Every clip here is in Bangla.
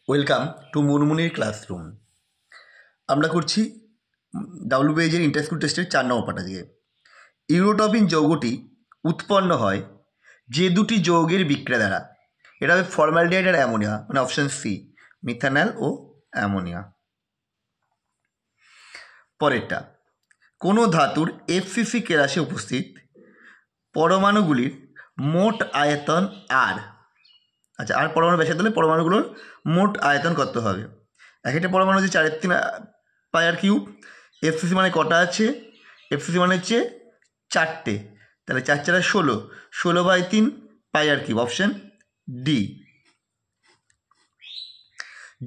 Welcome to মুনমুনির classroom. আমরা করছি ডাব্লিউবিএইচের ইন্টারস্কুল টেস্টের 4 নম্বর পাঠা দিয়ে। ইউরোটপিন যৌগটি উৎপন্ন হয় যে দুটি যৌগের বিক্রিয়া দ্বারা। এটা হবে ফর্মালডিহাইড আর অ্যামোনিয়া, মানে অপশান সি, মিথানল ও অ্যামোনিয়া। পরেরটা, কোনো ধাতুর এফসিসি কেলাসে উপস্থিত পরমাণুগুলির মোট আয়তন আর। আচ্ছা, আর পরমাণু ব্যাসার্ধ হলে পরমাণুগুলোর মোট আয়তন কত হবে? এক একটা পরমাণু হচ্ছে 4/3 পাই/3। এফসিসি মানে কটা আছে? এফসিসি মানে হচ্ছে 4টে, তাহলে 4 4 16, 16/3 পাই/3, অপশান ডি।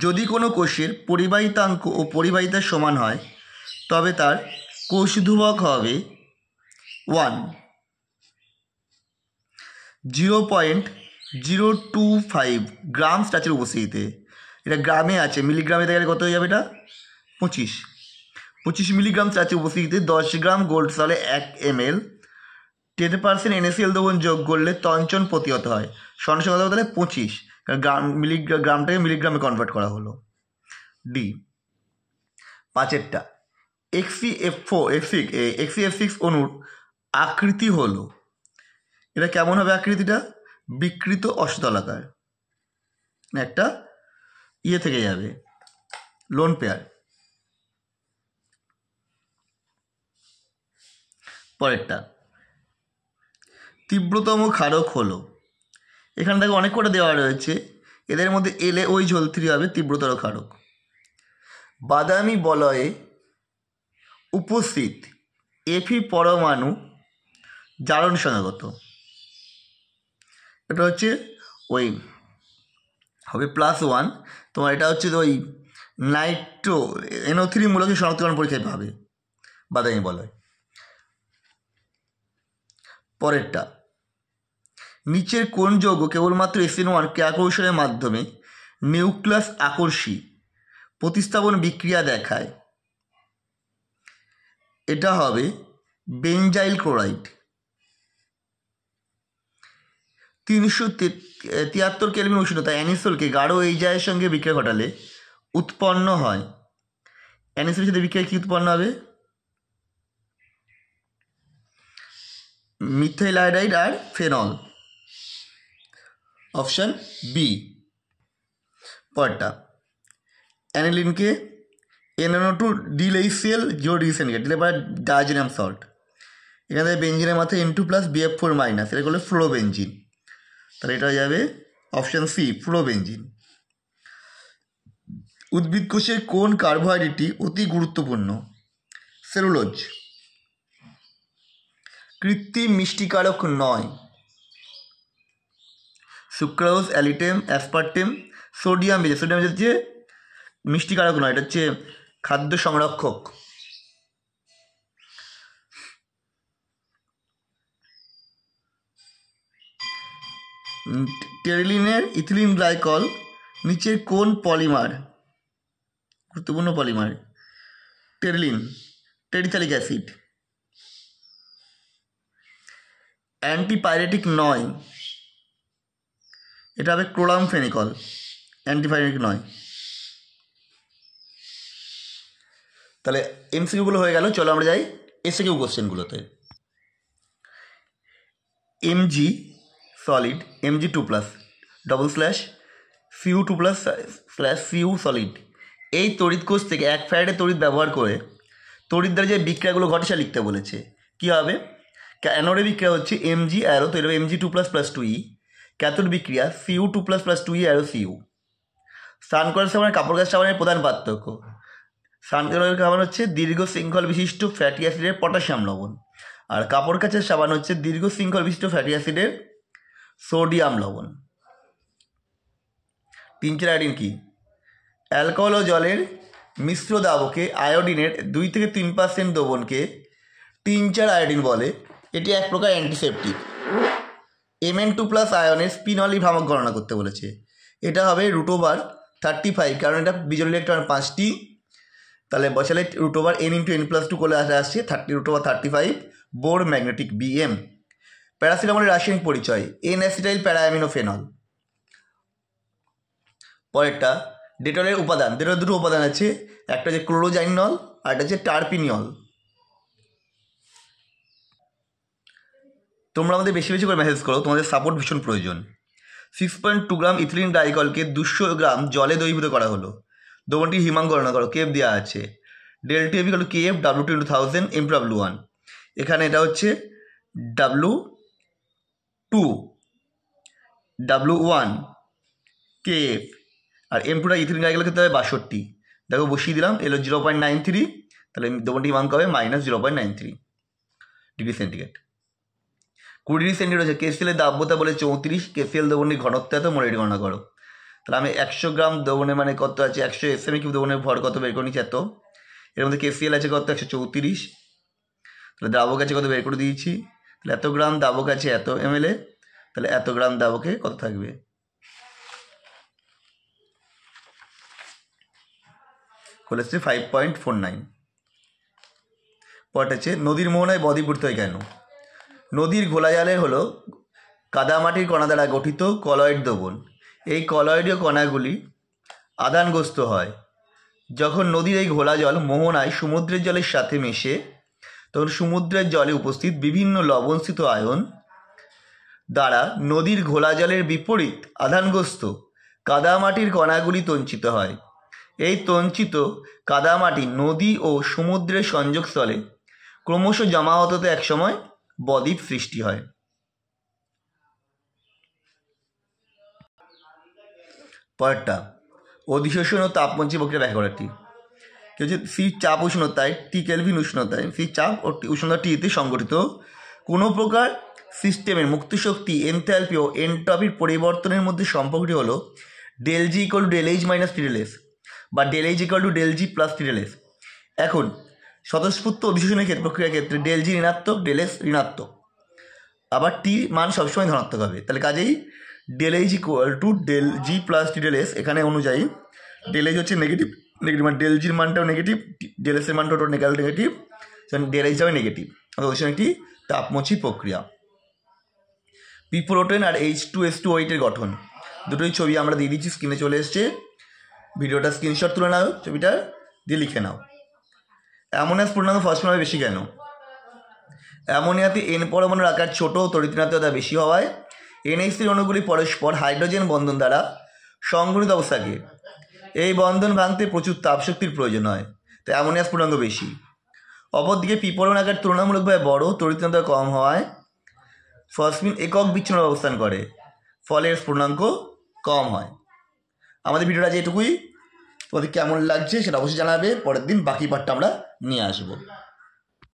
যদি কোনো কোষের পরিবাহিতাঙ্ক ও পরিবাহিতার সমান হয় তবে তার কোষ ধ্রুবক হবে 1, 0.025 গ্রাম স্টাচের উপস্থিতিতে। এটা গ্রামে আছে, মিলিগ্রামে দেখলে কত হয়ে যাবে? এটা 25 মিলিগ্রাম স্টাচের উপস্থিতিতে 10 গ্রাম গোল্ড সলে 1 ml 10% NaCl দ্রবণ যোগ করলে তঞ্চন প্রতিহত হয়। সরাসরি কথা বলতে 25, কারণ গ্রামটাকে মিলিগ্রামে কনভার্ট করা হলো। ডি। 5এরটা, XeF6 অণুর আকৃতি হলো, এটা কেমন হবে আকৃতিটা? বিকৃত অষ্টতলাকার, একটা থেকে যাবে, লোন পেয়ার। পরেরটা, তীব্রতম ক্ষারক হলো, এখানে দেখো অনেক কটা দেওয়া রয়েছে, এদের মধ্যে LaOH হবে তীব্রতর ক্ষারক। বাদামি বলয়ে উপস্থিত Fe পরমাণু জারণ সংখ্যাগত, এটা হচ্ছে ওই হবে +1। তোমার এটা হচ্ছে ওই নাইট্রো NO3 মূলকের শনাক্তকরণ পরীক্ষায় পাবে বাদামি বলয়। পরেরটা, নিচের কোন যৌগ কেবলমাত্র SN1 ক্রিয়া কৌশলের মাধ্যমে নিউক্লিয়াস আকর্ষী প্রতিস্থাপন বিক্রিয়া দেখায়? এটা হবে বেঞ্জাইল ক্লোরাইড। 373 কেলভিন উষ্ণতা অ্যানিসোলকে গাঢ় এইজায়ের সঙ্গে বিক্রিয়া ঘটালে উৎপন্ন হয়। অ্যানিসোলের সাথে বিক্রিয়া কী উৎপন্ন হবে? মিথাইল আয়োডাইড আর ফেনল, অপশান বি। পরটা, অ্যানিলিনকে NaNO2 ডিলেইসিয়াল জিওডিসেনগেট দিলে পারে ডায়াজোনিয়াম সল্ট। এখানে বেঞ্জিনের মাথায় N2+ BF4-, এটা করলে ফ্লোরোবেঞ্জিন, তাহলে এটা হয়ে যাবে অপশান সি, ফ্লোরোবেঞ্জিন। উদ্ভিদ কোষের কোন কার্বোহাইড্রেটটি অতি গুরুত্বপূর্ণ? সেলুলোজ। কৃত্রিম মিষ্টিকারক নয়, sucrose, alitame, aspartame, sodium base. Sodium base হচ্ছে মিষ্টিকারক নয়, এটা হচ্ছে খাদ্য সংরক্ষক। টেরিলিনের ইথিলিন গ্লাইকল নিচের কোন পলিমার? গুরুত্বপূর্ণ পলিমার টেরিলিন, টেরিথালিক অ্যাসিড। অ্যান্টিপাইরেটিক নয়, এটা হবে ক্লোরামফেনিকল, অ্যান্টিপাইরেটিক নয়। তাহলে MCQগুলো হয়ে গেল, চলো আমরা যাই SAQ কোশ্চেনগুলোতে। Mg solid, Mg2+, /Cu2+/Cu solid, এই তড়িৎ কোষ থেকে 1 ফ্যারাডের তড়িৎ ব্যবহার করে তড়িৎ দ্বারা যে বিক্রিয়াগুলো ঘটে সেটা লিখতে বলেছে। কী হবে? অ্যানোডে বিক্রিয়া হচ্ছে Mg অ্যারো, তৈরি হবে Mg2++2E। ক্যাথোড বিক্রিয়া Cu2++2E অ্যারো Cu। স্নান করার সাবান কাপড় কাচা সাবানের প্রধান পার্থক্য। স্নান করার সাবান হচ্ছে দীর্ঘ শৃঙ্খল বিশিষ্ট ফ্যাটি অ্যাসিডের পটাশিয়াম লবণ, আর কাপড় কাচার সাবান হচ্ছে দীর্ঘ শৃঙ্খল বিশিষ্ট ফ্যাটি অ্যাসিডের সোডিয়াম লবণ। 3-4 আয়োডিন কি? অ্যালকোহল ও জলের মিশ্র দ্রাবকে আয়োডিনের 2 থেকে 3% দ্রবণকে 3-4 আয়োডিন বলে। এটি এক প্রকার অ্যান্টিসেপটিক। Mn2+ আয়নের স্পিনলি ভ্রামক গণনা করতে বলেছে, এটা হবে √35, কারণ এটা বিজোড় ইলেকট্রন 5টি, তাহলে বসালে √n × n+2 করে আসছে √35 বোর ম্যাগনেটিক Bm। প্যারাসিটামলের রাসায়নিক পরিচয় N-অ্যাসিটাইল প্যারাঅ্যামিনোফেনল। পরেরটা, ডেটলের উপাদান, ডেটলের দুটো উপাদান আছে, একটা হচ্ছে ক্লোরোজাইনল আর একটা হচ্ছে টার্পিনিয়ল। তোমরা আমাদের বেশি বেশি করে মেসেজ করো, তোমাদের সাপোর্ট ভীষণ প্রয়োজন। 6.2 গ্রাম ইথিলিন গ্লাইকলকে 200 গ্রাম জলে দ্রবীভূত করা হলো। দ্রবণটি হিমাঙ্ক গণনা করো, কেএফ দেওয়া আছে, ডেলটি F equal to KF W2 × 1000 M/W1। এখানে এটা হচ্ছে W2 W1 কেএফ, আর M2টা ইথিলিন গ্লাইকল খেতে হবে 62। দেখো বসিয়ে দিলাম, এলো 0.93, তাহলে দ্রবণটি হিমাঙ্ক হবে -0.93 ডিগ্রি সেন্টিগ্রেড। 20 ডিগ্রি সেন্টিগ্রেড হচ্ছে কেসিএলের দাব্যতা বলে 34, কেসিএল দ্রবণটির ঘনত্ব এত, মোলারিটি গণনা করো। তাহলে আমি 100 গ্রাম দ্রবণে মানে কত আছে, 100 SME কিউব দ্রবণের ভর কত বের করে নিচ্ছি এত, এর মধ্যে কেসিএল আছে কত 134, তাহলে দ্রাবক আছে কত বের করে দিয়েছি, তাহলে এত গ্রাম দ্রাবক আছে এত ml, তাহলে এত গ্রাম দ্রাবকে কত থাকবে, হচ্ছে 5.49। পরটা হচ্ছে নদীর মোহনায় বদ্বীপ গঠিত হয় কেন? নদীর ঘোলাজালে হলো কাদামাটির কণা দ্বারা গঠিত কলয়েড দ্রবণ। এই কলয়েডীয় কণাগুলি আধানগ্রস্ত হয়। যখন নদীর এই ঘোলা জল মোহনায় সমুদ্রের জলের সাথে মেশে, তখন সমুদ্রের জলে উপস্থিত বিভিন্ন লবণস্থিত আয়ন দ্বারা নদীর ঘোলা জলের বিপরীত আধানগ্রস্ত কাদামাটির কণাগুলি তঞ্চিত হয়। এই তঞ্চিত কাদামাটি নদী ও সমুদ্রের সংযোগস্থলে ক্রমশ জমা হতে একসময় বদ্বীপ সৃষ্টি হয়। পরেরটা অধিশোষণ ও তাপমঞ্চী প্রক্রিয়া ব্যাখ্যা করা। টি হচ্ছে সি চাপ উষ্ণতায়, টি কেলভিন উষ্ণতায়, সি চাপ ও উষ্ণতা টিতে সংগঠিত কোনো প্রকার সিস্টেমের মুক্ত শক্তি, এনথ্যালপি ও এনট্রপির পরিবর্তনের মধ্যে সম্পর্কটি হলো ΔG = ΔH - TΔS বা ΔH = ΔG + TΔS। এখন স্বতঃস্ফূর্ত অধিশোষণের প্রক্রিয়ার ক্ষেত্রে ΔG ঋণাত্মক, ΔS ঋণাত্মক, আবার টি মান সবসময় ধনাত্মক হবে। তাহলে কাজেই ΔH = ΔG + TΔS, এখানে অনুযায়ী ΔH হচ্ছে নেগেটিভ, মানে ΔGর মানটাও নেগেটিভ, ΔS এর মানটাও নেগেটিভ, ΔH যাবে নেগেটিভ। অধিশোষণ একটি তাপমোচী প্রক্রিয়া। পিপ্রোটেন আর H2S2O8 এর গঠন, দুটোই ছবি আমরা দিয়ে দিচ্ছি, স্ক্রিনে চলে এসছে, ভিডিওটা স্ক্রিনশট তুলে নাও, ছবিটা দিয়ে লিখে নাও। অ্যামোনিয়াস পূর্ণাঙ্গ ফসফেট বেশি কেন? অ্যামোনিয়াতে N পরমাণুর আকার ছোট, তড়িৎনাত্মতা বেশি হওয়ায় NH3 অণুগুলি পরস্পর হাইড্রোজেন বন্ধন দ্বারা সংঘটিত অবস্থা থাকে। এই বন্ধন ভাঙতে প্রচুর তাপশক্তির প্রয়োজন হয়, তাই অ্যামোনিয়াস পূর্ণাঙ্গ বেশি। অপরদিকে পিপরন আকার তুলনামূলকভাবে বড়, তড়িৎনাত্মতা কম হওয়ায় ফসফিন একক বিচ্ছিন্ন অবস্থান করে, ফলে এর পূর্ণাঙ্ক কম হয়। আমাদের ভিডিওটা যেটুকুই, তোমাদের কেমন লাগছে সেটা অবশ্যই জানাবে। পরের দিন বাকি পার্টটা আমরা নিয়ে আসবো।